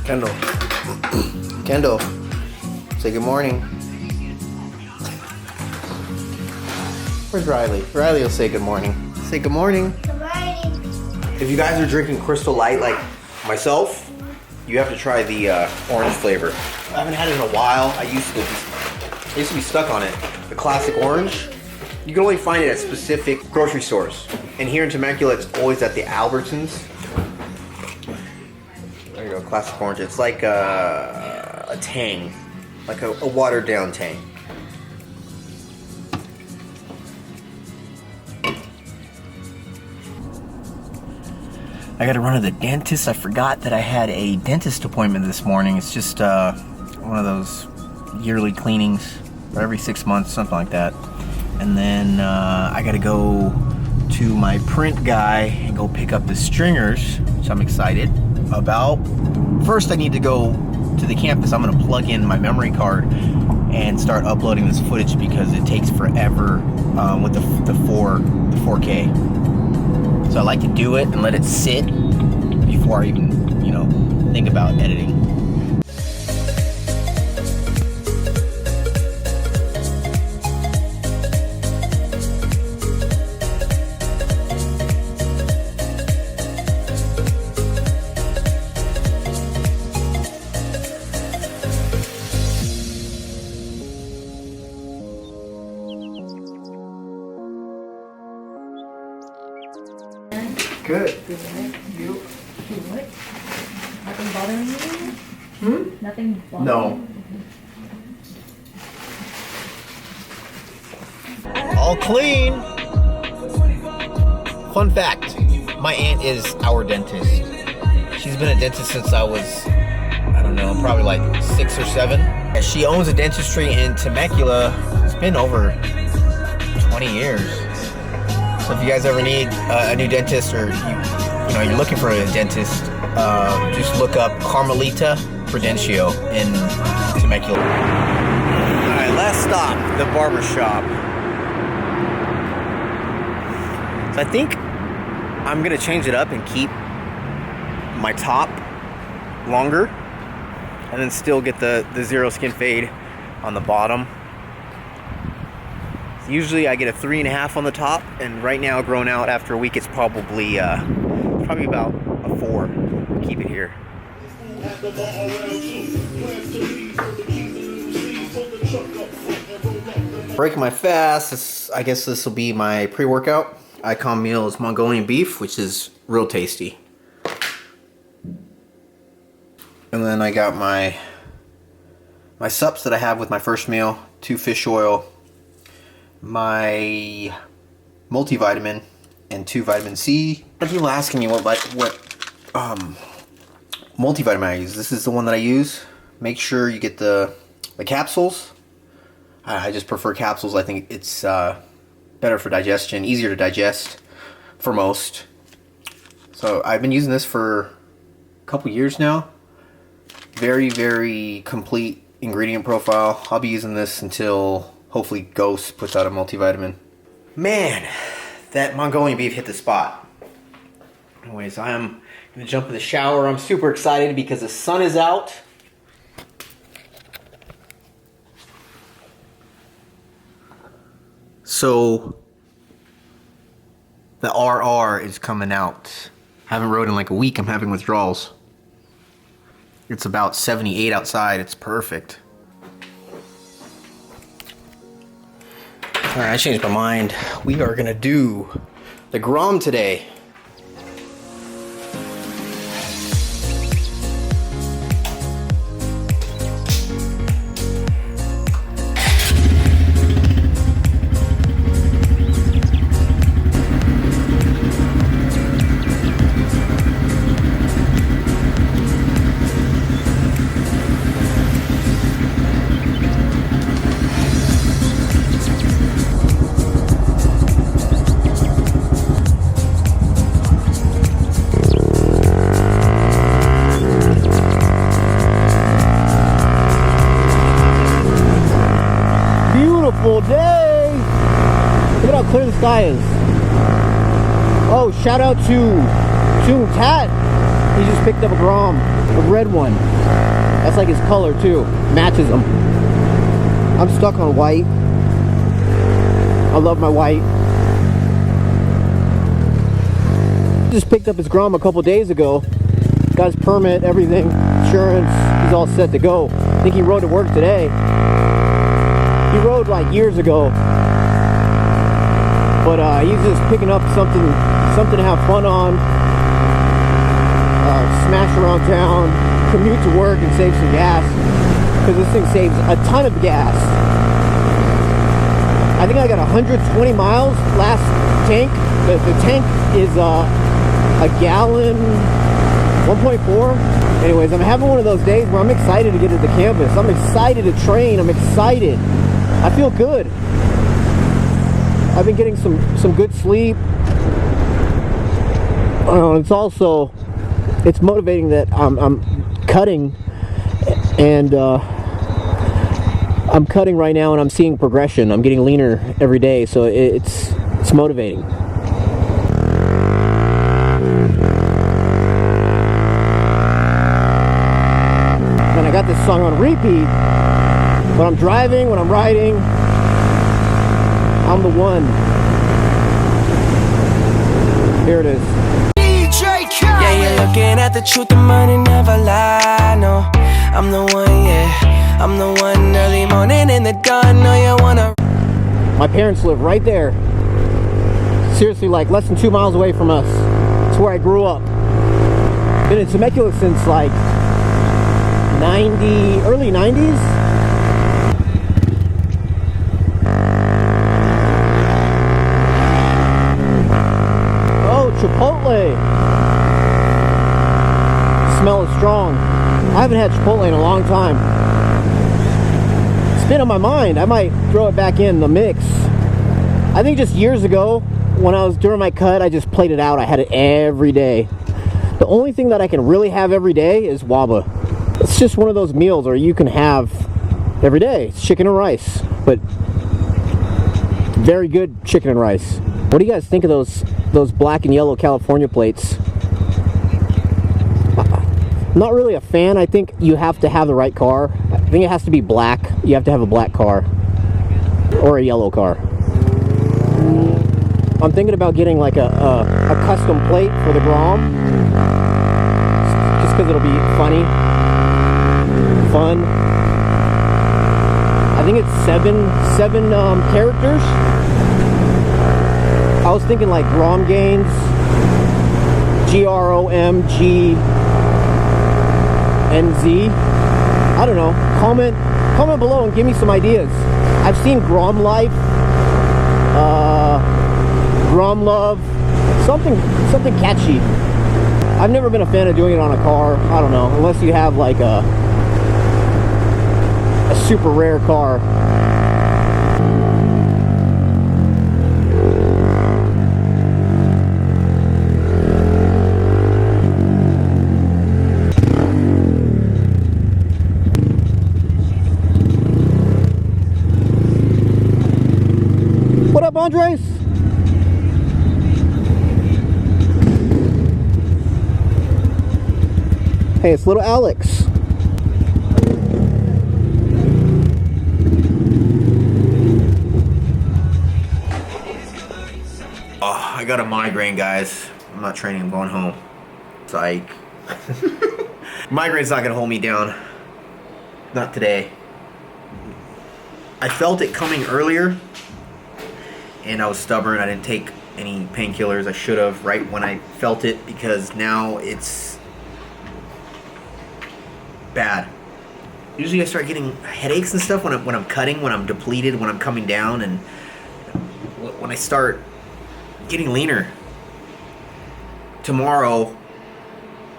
Kendall. Kendall. Say good morning. Where's Riley? Riley will say good morning. Say good morning. Good morning. If you guys are drinking Crystal Light like myself, you have to try the orange flavor. I haven't had it in a while. I used to be stuck on it. The classic orange. You can only find it at specific grocery stores. And here in Temecula, it's always at the Albertsons. There you go, classic orange. It's like a Tang, like a watered down Tang. I gotta run to the dentist. I forgot that I had a dentist appointment this morning. It's just one of those yearly cleanings, or every 6 months, something like that. And then I gotta go to my print guy and go pick up the stringers, which I'm excited about. First, I need to go to the campus. I'm gonna plug in my memory card and start uploading this footage because it takes forever with the 4K. So I like to do it and let it sit before I even, think about editing. Good. You? What? Nothing bothering you? Nothing bothering No. All clean. Fun fact, my aunt is our dentist. She's been a dentist since I was, I don't know, probably like 6 or 7. And she owns a dentistry in Temecula. It's been over 20 years. So if you guys ever need a new dentist, or you're looking for a dentist, just look up Carmelita Prudencio in Temecula. All right, last stop, the barber shop. So I think I'm gonna change it up and keep my top longer, and then still get the zero skin fade on the bottom. Usually I get a 3.5 on the top, and right now, grown out after a week, it's probably about a 4. Keep it here. Breaking my fast. I guess this will be my pre-workout. Icon meal is Mongolian beef, which is real tasty. And then I got my sups that I have with my first meal: 2 fish oil, my multivitamin, and 2 vitamin C. People asking me what multivitamin I use. This is the one that I use. Make sure you get the capsules. I just prefer capsules. I think it's better for digestion, easier to digest for most. So I've been using this for a couple years now. Very, very complete ingredient profile. I'll be using this until hopefully Ghost puts out a multivitamin. Man, that Mongolian beef hit the spot. Anyways, I am gonna jump in the shower. I'm super excited because the sun is out. So the RR is coming out. I haven't rode in like a week. I'm having withdrawals. It's about 78 outside. It's perfect. Alright, I changed my mind. We are gonna do the Grom today. Beautiful day. Look at how clear the sky is. Oh, shout out to Tat. He just picked up a Grom. A red one. That's like his color too. Matches him. I'm stuck on white. I love my white. Just picked up his Grom a couple days ago. Got his permit, everything, insurance. He's all set to go. I think he rode to work today. He rode like years ago. But he's just picking up something to have fun on. Smash around town, commute to work and save some gas. Because this thing saves a ton of gas. I think I got 120 miles last tank. The tank is a gallon, 1.4. Anyways, I'm having one of those days where I'm excited to get to the campus. I'm excited to train. I'm excited. I feel good. I've been getting some good sleep. It's motivating that I'm cutting, and I'm cutting right now, and I'm seeing progression. I'm getting leaner every day, so it's motivating. And I got this song on repeat when I'm driving, when I'm riding. I'm the one. Here it is. Yeah, you're looking at the truth, the money never lie, no. I'm the one, yeah. I'm the one, early morning in the dawn, no, you wanna. My parents live right there. Seriously, like less than 2 miles away from us. It's where I grew up. Been in Temecula since like early 90s. Oh, Chipotle. Smell is strong. I haven't had Chipotle in a long time. It's been on my mind. I might throw it back in the mix. I think just years ago, when I was during my cut, I just played it out. I had it every day. The only thing that I can really have every day is waba. It's just one of those meals where you can have every day. It's chicken and rice, but very good chicken and rice. What do you guys think of those black and yellow California plates? Not really a fan. I think you have to have the right car. I think it has to be black. You have to have a black car or a yellow car. I'm thinking about getting like a custom plate for the Grom, just because it'll be fun. I think it's seven characters. I was thinking like Grom Gains, GROMGNZ. I don't know. Comment below and give me some ideas. I've seen Grom Life, Grom Love, something catchy. I've never been a fan of doing it on a car. I don't know, unless you have like a super rare car. What up, Andres? Hey, it's little Alex. Oh, I got a migraine, guys. I'm not training, I'm going home. Psych. Migraine's not gonna hold me down. Not today. I felt it coming earlier, and I was stubborn. I didn't take any painkillers. I should have right when I felt it, because now it's bad. Usually I start getting headaches and stuff when I'm cutting, when I'm depleted, when I'm coming down, and when I start getting leaner. Tomorrow,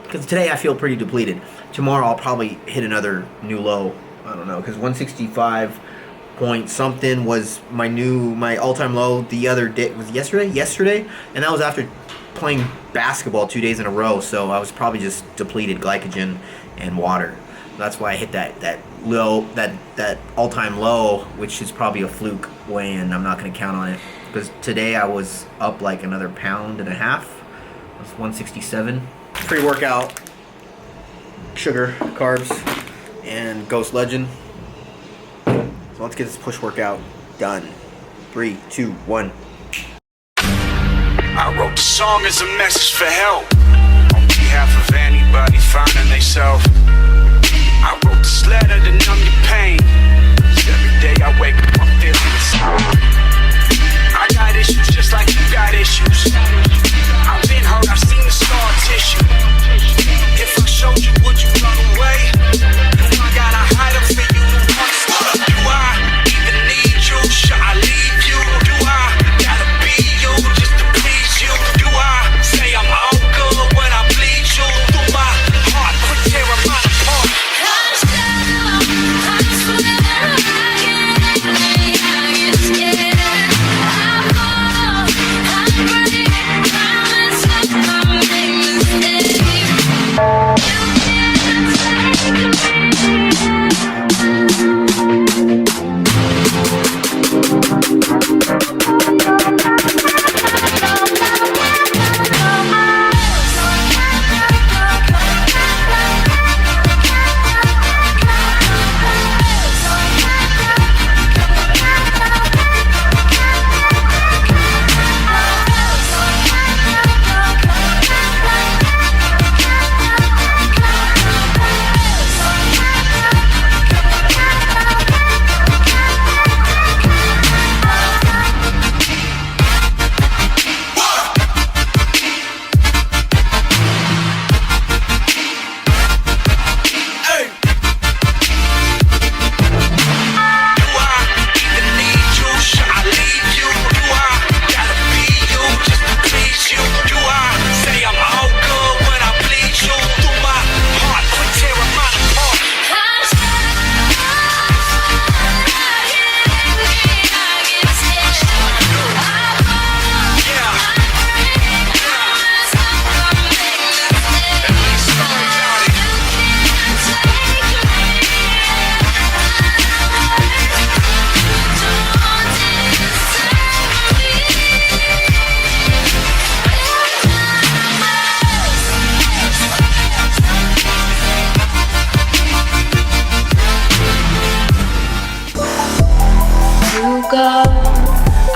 because today I feel pretty depleted. Tomorrow I'll probably hit another new low. I don't know, because 165 point something was my all-time low the other day. Was yesterday, and that was after playing basketball 2 days in a row. So I was probably just depleted glycogen and water. That's why I hit that low, that all-time low, which is probably a fluke weigh-in. I'm not going to count on it, because today I was up like another 1.5 pounds. It was 167. Pre-workout. sugar, carbs, and Ghost Legend. So let's get this push workout done. 3, 2, 1. I wrote the song as a message for help on behalf of anybody finding themselves. I wrote this letter to numb your pain. 'Cause every day I wake up, I'm feeling the same. I got issues just like you got issues. I've been hurt, I've seen the scar tissue. If I showed you, would you run away? Do I gotta hide them for you to understand? Do I even need you? Should I leave you? Do I gotta be you just to please you? Do I say I'm all good when I bleed you? Do my heart quit tearing mine apart?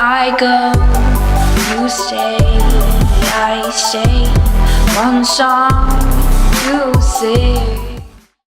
I go, you stay, I stay. One song